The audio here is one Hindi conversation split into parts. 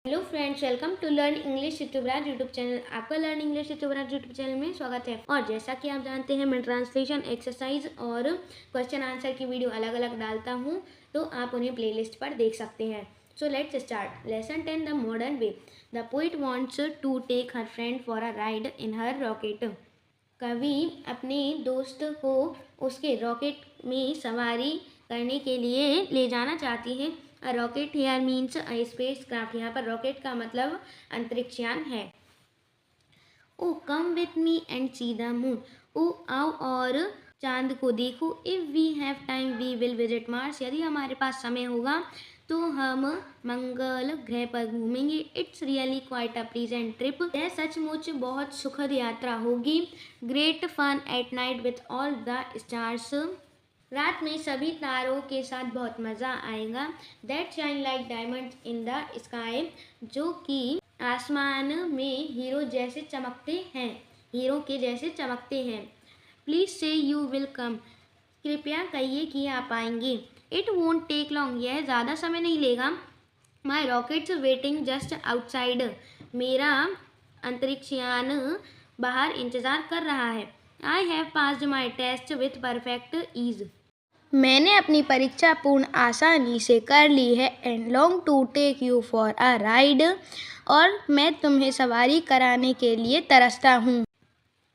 Hello friends, welcome to learn English यूट्यूबराज YouTube channel. आपका लर्न इंग्लिश यूट्यूबराज यूट्यूब चैनल में स्वागत है। और जैसा कि आप जानते हैं, मैं ट्रांसलेशन, एक्सरसाइज और क्वेश्चन आंसर की वीडियो अलग अलग डालता हूं, तो आप उन्हें प्लेलिस्ट पर देख सकते हैं। So let's start. Lesson 10, the modern way. The poet wants to take her friend for a ride in her rocket. कवि अपने दोस्त को उसके रॉकेट में सवारी करने के लिए ले जाना चाहती है। A rocket here means a स्पेस क्राफ्ट। यहाँ पर रॉकेट का मतलब अंतरिक्षयान है। O come with me and see the moon. ओ आओ और चांद को देखो। If we have time we will visit Mars. यदि हमारे पास समय होगा तो हम मंगल ग्रह पर घूमेंगे। It's really quite a pleasant trip. यह सचमुच बहुत सुखद यात्रा होगी। Great fun at night with all the stars. रात में सभी तारों के साथ बहुत मज़ा आएगा। That shine like diamonds in the sky. जो कि आसमान में हीरो जैसे चमकते हैं, हीरो के जैसे चमकते हैं। प्लीज से यू विल कम। कृपया कहिए कि आप आएंगे। It won't take long. यह ज़्यादा समय नहीं लेगा। My rocket's waiting just outside. मेरा अंतरिक्षयान बाहर इंतज़ार कर रहा है। I have passed my test with perfect ease. मैंने अपनी परीक्षा पूर्ण आसानी से कर ली है। And long to take you for a ride. और मैं तुम्हें सवारी कराने के लिए तरसता हूँ।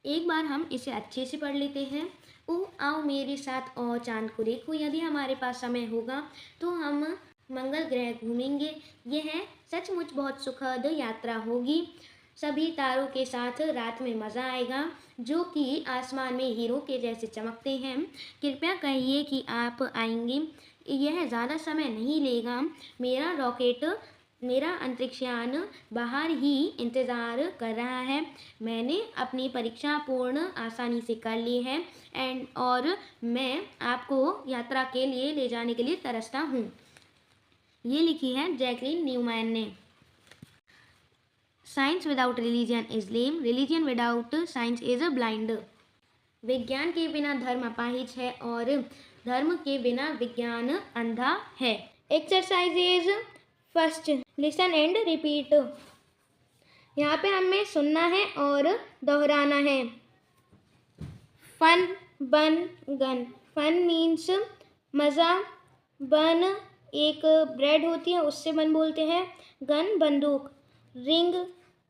एक बार हम इसे अच्छे से पढ़ लेते हैं। ओ आओ मेरे साथ और चांद को देखो। यदि हमारे पास समय होगा तो हम मंगल ग्रह घूमेंगे। यह सचमुच बहुत सुखद यात्रा होगी। सभी तारों के साथ रात में मज़ा आएगा, जो कि आसमान में हीरो के जैसे चमकते हैं। कृपया कहिए कि आप आएंगे। यह ज़्यादा समय नहीं लेगा। मेरा रॉकेट, मेरा अंतरिक्षयान बाहर ही इंतज़ार कर रहा है। मैंने अपनी परीक्षा पूर्ण आसानी से कर ली है। और मैं आपको यात्रा के लिए ले जाने के लिए तरसता हूँ। ये लिखी है जैकलीन न्यूमैन ने। Science without religion is lame. Religion without science is a blind. विज्ञान के बिना धर्म अपाहिज है और धर्म के बिना विज्ञान अंधा है। Exercises first, listen and repeat. यहाँ पे हमें सुनना है और दोहराना है। फन, बन, गन। फन मीन्स मज़ा। बन एक ब्रेड होती है, उससे बन बोलते हैं। गन बंदूक। रिंग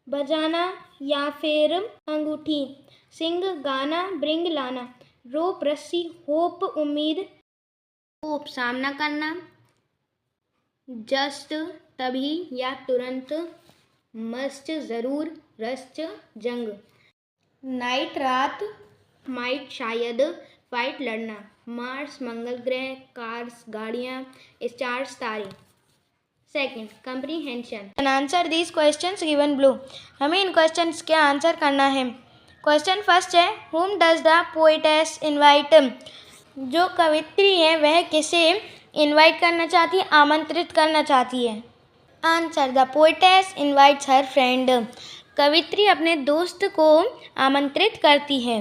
बजाना या फिर अंगूठी। सिंग गाना। ब्रिंग लाना। रोप रस्सी। होप उम्मीद। होप सामना करना। जस्ट तभी या तुरंत। मस्ट जरूर। रस्ट जंग। नाइट रात। माइट शायद। फाइट लड़ना। मार्स मंगल ग्रह। कार्स गाड़ियाँ। स्टार्स तारे। Second, comprehension. An answer these questions given blue. हमें इन क्वेश्चंस का आंसर करना है। क्वेश्चन फर्स्ट है, whom does the poetess invite? जो कवित्री है वह किसे इनवाइट करना चाहती है, आमंत्रित करना चाहती है। Answer, the poetess invites her friend. कवित्री अपने दोस्त को आमंत्रित करती है।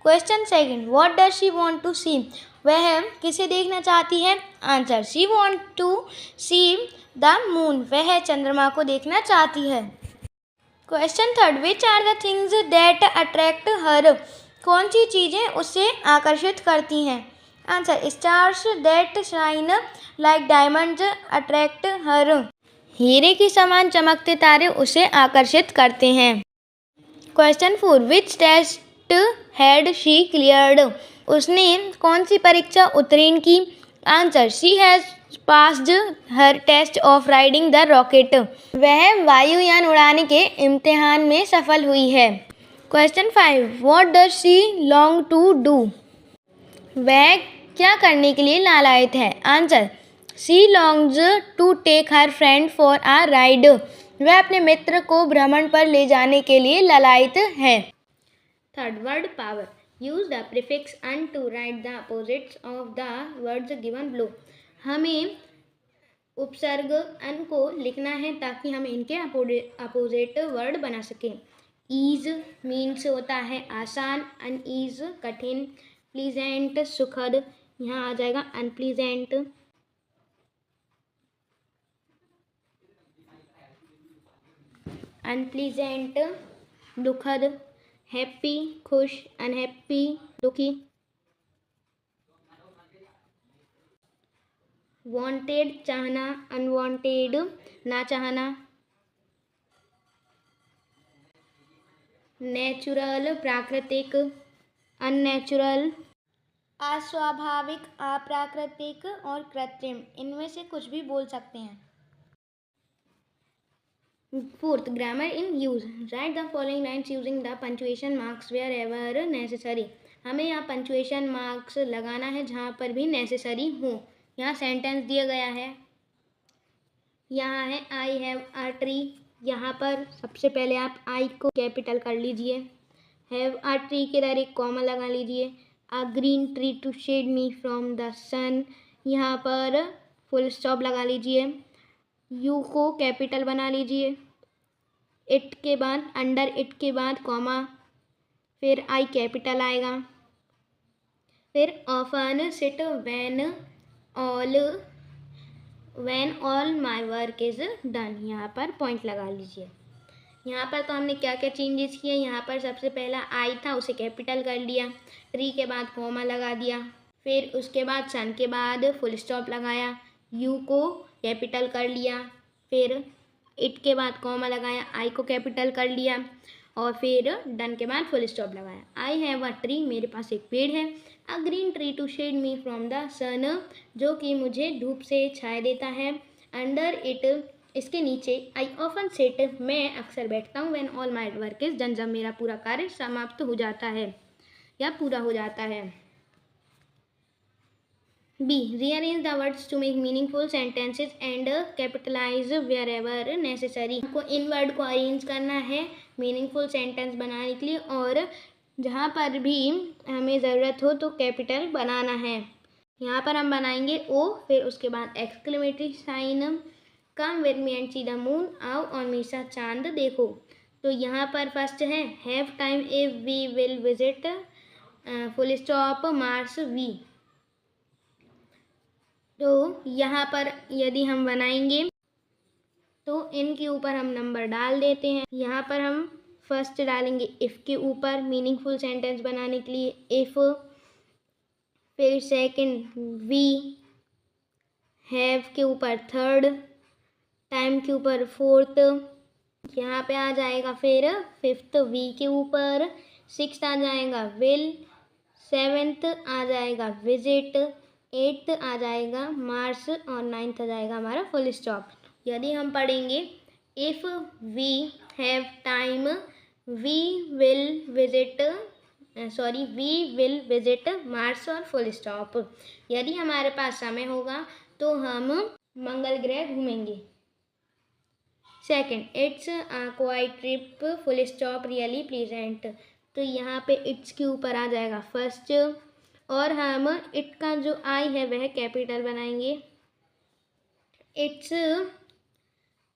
Question second, what does she want to see? वह किसे देखना चाहती है? Answer, she want to see the moon. वह चंद्रमा को देखना चाहती है। Question third, which are the things that attract her? कौन सी चीज़ें उसे आकर्षित करती हैं? Answer, stars that shine like diamonds attract her. हीरे के समान चमकते तारे उसे आकर्षित करते हैं। Question four, which test had she cleared? उसने कौन सी परीक्षा उत्तीर्ण की? Answer, she has passed her test of riding the rocket. वह वायुयान उड़ाने के इम्तिहान में सफल हुई है। Question five, what does she long to do? वह क्या करने के लिए लालायित है? Answer, she longs to take her friend for a ride. वह अपने मित्र को भ्रमण पर ले जाने के लिए लालायित है। Third, word power. Use the prefix un to write the opposites of the words given below. हमें उपसर्ग अन को लिखना है ताकि हम इनके अपोजिट वर्ड बना सकें। ईज मीन्स होता है आसान, अनईज कठिन, प्लीजेंट सुखद, यहाँ आ जाएगा अनप्लीजेंट। अनप्लीजेंट दुखद, हैप्पी खुश, अनहैप्पी दुखी, वांटेड चाहना, अनवांटेड ना चाहना, नेचुरल प्राकृतिक, अननेचुरल अस्वाभाविक, अप्राकृतिक और कृत्रिम, इनमें से कुछ भी बोल सकते हैं। Fourth, grammar in use. Write the following lines using the punctuation marks wherever necessary. हमें यहाँ पंचुएशन मार्क्स लगाना है जहाँ पर भी नेसेसरी हो। यहाँ सेंटेंस दिया गया है, यहाँ है आई हैव अ ट्री। यहाँ पर सबसे पहले आप आई को कैपिटल कर लीजिए, हैव अ ट्री के इधर एक कॉमा लगा लीजिए, a green tree to shade me from the sun, यहाँ पर फुल स्टॉप लगा लीजिए, यू को कैपिटल बना लीजिए, इट के बाद अंडर इट के बाद कॉमा, फिर आई कैपिटल आएगा, फिर often sit when all my work is done, यहाँ पर पॉइंट लगा लीजिए। यहाँ पर तो हमने क्या क्या चेंजेस किए, यहाँ पर सबसे पहला आई था उसे कैपिटल कर लिया, ट्री के बाद कॉमा लगा दिया, फिर उसके बाद सन के बाद फुल स्टॉप लगाया, यू को कैपिटल कर लिया, फिर इट के बाद कॉमा लगाया, आई को कैपिटल कर लिया और फिर डन के बाद फुल स्टॉप लगाया। आई हैव अ ट्री, मेरे पास एक पेड़ है, a green tree to shade me from the sun, जो कि मुझे धूप से छाया देता है, अंडर इट, इसके नीचे, आई ऑफन सिट, मैं अक्सर बैठता हूँ, when all my work is done, जब मेरा पूरा कार्य समाप्त हो जाता है या पूरा हो जाता है। B, rearrange the words to make meaningful sentences and capitalize wherever necessary. हमको इन वर्ड को अरेंज करना है मीनिंगफुल सेंटेंस बनाने के लिए, और जहाँ पर भी हमें ज़रूरत हो तो कैपिटल बनाना है। यहाँ पर हम बनाएंगे ओ, फिर उसके बाद exclamatory sign, come with me and see the moon, आओ और मेरे साथ चांद देखो। तो यहाँ पर फर्स्ट है have time if we will visit full stop Mars we. तो यहाँ पर यदि हम बनाएंगे तो इनके ऊपर हम नंबर डाल देते हैं। यहाँ पर हम फर्स्ट डालेंगे इफ़ के ऊपर मीनिंगफुल सेंटेंस बनाने के लिए इफ़, फिर सेकंड वी, हैव के ऊपर थर्ड, टाइम के ऊपर फोर्थ, यहाँ पे आ जाएगा फिर फिफ्थ वी के ऊपर, सिक्स्थ आ जाएगा विल, सेवेंथ आ जाएगा विजिट, एट्थ आ जाएगा मार्स और नाइन्थ आ जाएगा हमारा फुल स्टॉप। यदि हम पढ़ेंगे if we have time we will visit Mars और फुल स्टॉप। यदि हमारे पास समय होगा तो हम मंगल ग्रह घूमेंगे। Second, it's quite trip full stop really pleasant. तो यहाँ पे इट्स के ऊपर आ जाएगा फर्स्ट, और हम इट का जो आई है वह कैपिटल बनाएंगे, इट्स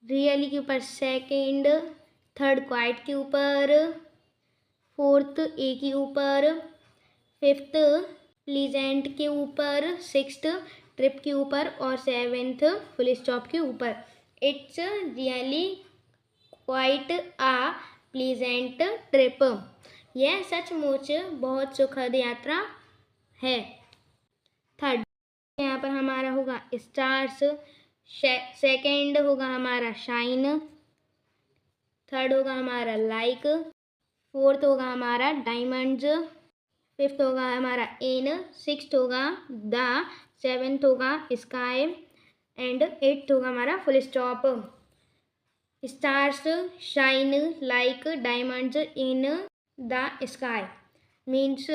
रियली के ऊपर सेकंड, थर्ड क्वाइट के ऊपर, फोर्थ ए के ऊपर, फिफ्थ प्लीजेंट के ऊपर, सिक्स्थ ट्रिप के ऊपर और सेवेंथ फुल स्टॉप के ऊपर। It's really quite a pleasant trip, यह सचमुच बहुत सुखद यात्रा है। थर्ड, यहाँ पर हमारा होगा स्टार्स, सेकंड होगा हमारा शाइन, थर्ड होगा हमारा लाइक, फोर्थ होगा हमारा डायमंड्स, फिफ्थ होगा हमारा इन, सिक्स्थ होगा द, सेवेंथ होगा स्काई एंड एट्थ होगा हमारा full stop. Stars, shine, like, diamonds, in the sky means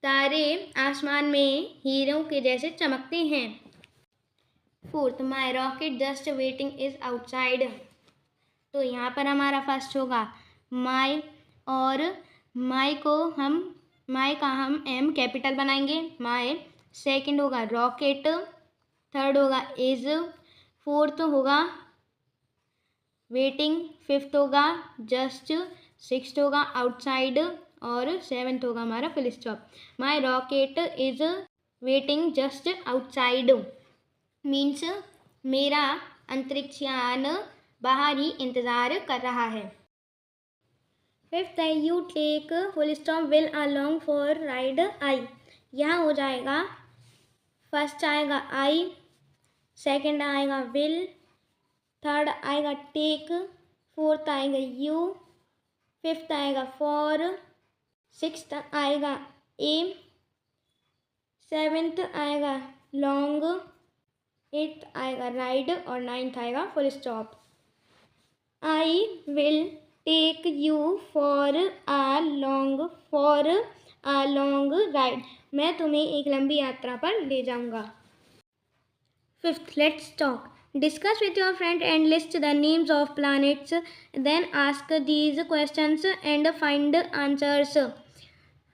तारे आसमान में हीरों के जैसे चमकते हैं। Fourth, my rocket just waiting is outside. तो यहाँ पर हमारा फर्स्ट होगा माई, और माई का हम एम कैपिटल बनाएंगे माई, सेकंड होगा रॉकेट, थर्ड होगा इज, फोर्थ होगा वेटिंग, फिफ्थ होगा जस्ट, सिक्स्थ होगा आउटसाइड और सेवेंथ होगा हमारा full stop. My rocket is waiting just outside means मेरा अंतरिक्ष यान बाहर ही इंतज़ार कर रहा है। फिफ्थ है you take full stop will along for ride I. यहाँ हो जाएगा फर्स्ट आएगा आई, सेकंड आएगा विल, थर्ड आएगा टेक, फोर्थ आएगा यू, फिफ्थ आएगा फॉर, सिक्स्थ आएगा ए, सेवेंथ आएगा लॉन्ग, एट्थ आएगा राइड और नाइन्थ आएगा full stop. I will take you for a long ride. मैं तुम्हें एक लंबी यात्रा पर ले जाऊंगा। Fifth, let's talk. Discuss with your friend and list the names of planets, then ask these questions and find answers.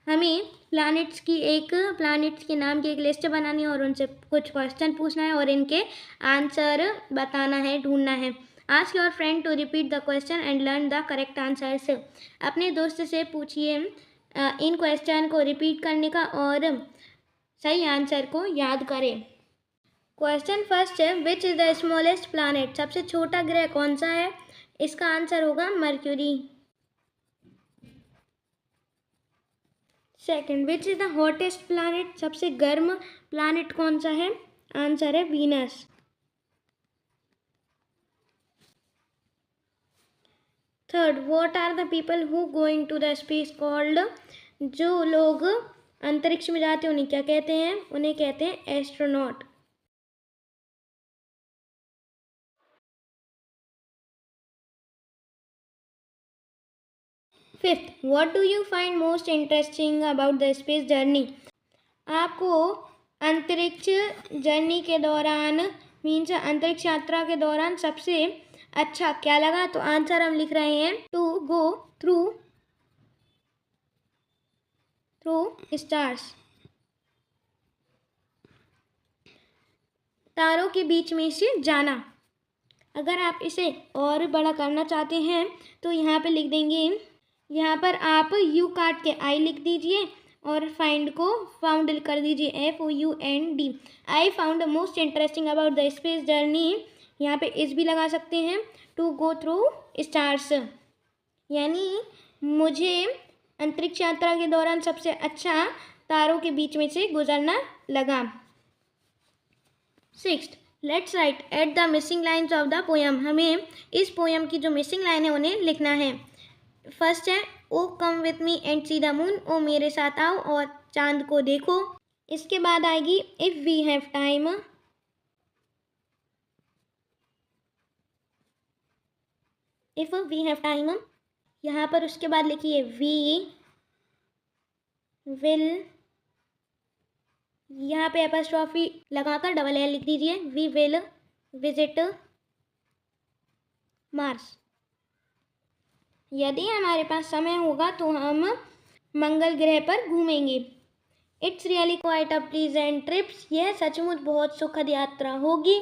हमें प्लैनेट्स के नाम की एक लिस्ट बनानी है और उनसे कुछ क्वेश्चन पूछना है और इनके आंसर बताना है, ढूंढना है। Ask your friend to repeat the question and learn the correct answers. अपने दोस्त से पूछिए इन क्वेश्चन को रिपीट करने का और सही आंसर को याद करें। क्वेश्चन फर्स्ट है, which is the smallest planet? सबसे छोटा ग्रह कौन सा है? इसका आंसर होगा Mercury. Second, which is the hottest planet? सबसे गर्म प्लैनेट कौन सा है? आंसर है Venus. Third, what are the people who going to the space called? जो लोग अंतरिक्ष में जाते हैं उन्हें क्या कहते हैं? उन्हें कहते हैं astronaut. Fifth, what do you find most interesting about the space journey? आपको अंतरिक्ष जर्नी के दौरान मीन्स अंतरिक्ष यात्रा के दौरान सबसे अच्छा क्या लगा? तो आंसर हम लिख रहे हैं टू गो थ्रू स्टार्स। तारों के बीच में से जाना। अगर आप इसे और बड़ा करना चाहते हैं तो यहाँ पे लिख देंगे, यहाँ पर आप यू काट के आई लिख दीजिए और फाइंड को फाउंड कर दीजिए, FOUND। I found most interesting about the space journey, यहाँ पे इस भी लगा सकते हैं, टू गो थ्रू स्टार्स, यानी मुझे अंतरिक्ष यात्रा के दौरान सबसे अच्छा तारों के बीच में से गुजरना लगा। Sixth, let's write at the missing lines of the poem. हमें इस पोएम की जो मिसिंग लाइन है उन्हें लिखना है। फर्स्ट है, O come with me and see the moon. ओ मेरे साथ आओ और चांद को देखो। इसके बाद आएगी if we have time. If we have time, यहाँ पर उसके बाद लिखिए वी विल, यहाँ पे एपस्ट्रॉफी लगाकर डबल एल लिख दीजिए, वी विल विजिट मार्स। यदि हमारे पास समय होगा तो हम मंगल ग्रह पर घूमेंगे। It's really quite a pleasant trips. यह सचमुच बहुत सुखद यात्रा होगी।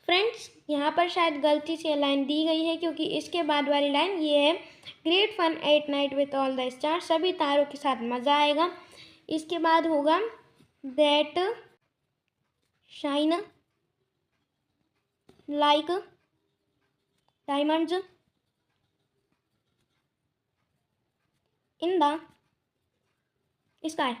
फ्रेंड्स, यहाँ पर शायद गलती से लाइन दी गई है क्योंकि इसके बाद वाली लाइन ये है, great fun at night with all the stars. सभी तारों के साथ मज़ा आएगा। इसके बाद होगा that shine like diamonds in the sky.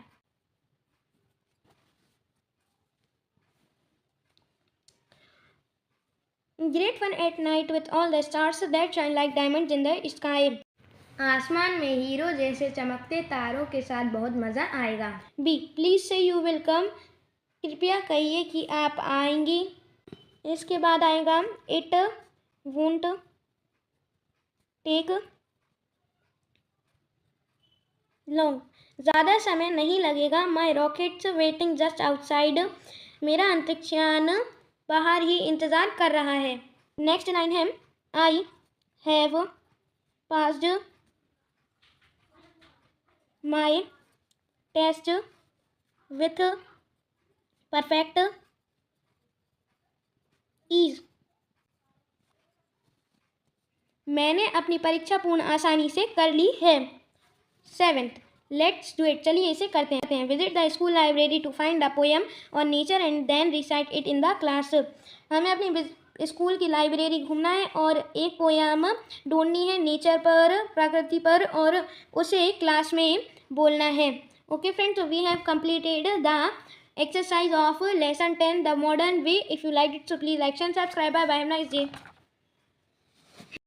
Great fun at night with all the stars that shine like diamonds in the sky. आसमान में हीरो जैसे चमकते तारों के साथ बहुत मज़ा आएगा। बी, प्लीज़ से यू विल कम। कृपया कहिए कि आप आएंगी। इसके बाद आएगा इट वोंट टेक लॉन्ग। ज़्यादा समय नहीं लगेगा। माई रॉकेट्स वेटिंग जस्ट आउटसाइड। मेरा अंतरिक्षयान बाहर ही इंतज़ार कर रहा है। नेक्स्ट लाइन है, I have passed my test with perfect ease. मैंने अपनी परीक्षा पूर्ण आसानी से कर ली है। Seventh, let's do it. चलिए इसे करते हैं। Visit the school library to find the poem on nature and then recite it in the class. हमें अपनी स्कूल की लाइब्रेरी घूमना है और एक पोयम ढूंढनी है नेचर पर, प्रकृति पर, और उसे क्लास में बोलना है। Okay friends, we have completed the exercise of lesson 10 the modern way. If you liked it, so please like and subscribe. Bye bye, have a nice day.